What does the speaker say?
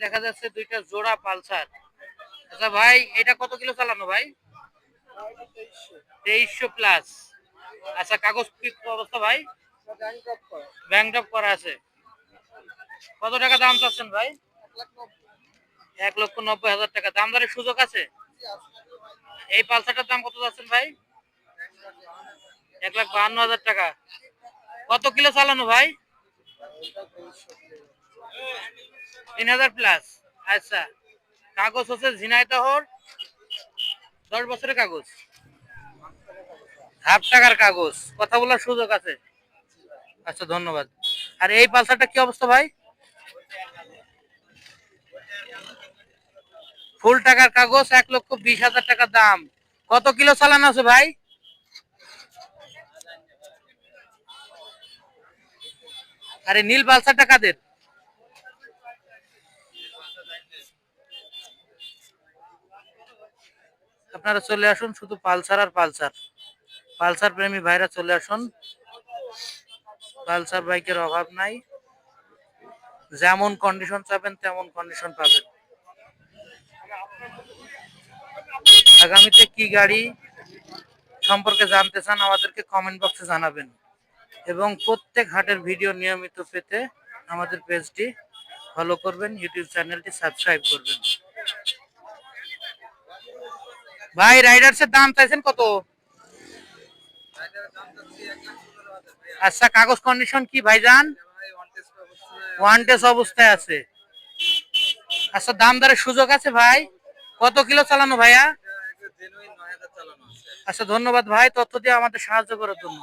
দেখা যাচ্ছে দুইটা জোড়া পালসার। আচ্ছা ভাই, এটা কত কিলো চালানো ভাই? 2300 প্লাস। আচ্ছা, কাগজ কি অবস্থা ভাই? ব্যাংক ড্রাফট করা আছে। কত টাকা দাম চাচ্ছেন ভাই? 1,90,000 টাকা। দাম দরের সুযোগ আছে? এই পালসারটার দাম কত চাচ্ছেন ভাই? 1,52,000 টাকা। কত কিলো চালানো ভাই? 3000 প্লাস। আচ্ছা, কাগজ হচ্ছে ঝিনাইদহর, 10 বছরের কাগজ, হাফ টাকার কাগজ, কথা বলার সুযোগ আছে। আচ্ছা, ধন্যবাদ। আর এই পালসারটা কি অবস্থা ভাই? ফুল টাকার কাগজ, 1,20,000 টাকা দাম। কত কিলো চালানো আছে ভাই? আরে নীল পালসারটা কাদের? আপনারা চলে আসুন, শুধু পালসার আর পালসার। পালসার প্রেমী ভাইরা চলে আসুন, পালসার বাইকের অভাব নাই। যেমন কন্ডিশন চাবেন তেমন কন্ডিশন পাবেন। আগামীতে কি গাড়ি সম্পর্কে জানতে চান আমাদেরকে কমেন্ট বক্সে জানাবেন, এবং প্রত্যেক হাটের ভিডিও নিয়মিত পেতে আমাদের পেজটি ফলো করবেন, ইউটিউব চ্যানেলটি সাবস্ক্রাইব করবেন। ভাই, রাইডার্সের দাম চাইছেন কত? আচ্ছা, কাগজ কন্ডিশন কি ভাইজান? ওয়ান টেস্ট অবস্থায় আছে। আচ্ছা, দাম দরের সুযোগ আছে ভাই? কত কিলো চালানো ভাইয়া? আচ্ছা, ধন্যবাদ ভাই তথ্য দিয়ে আমাদের সাহায্য করার জন্য।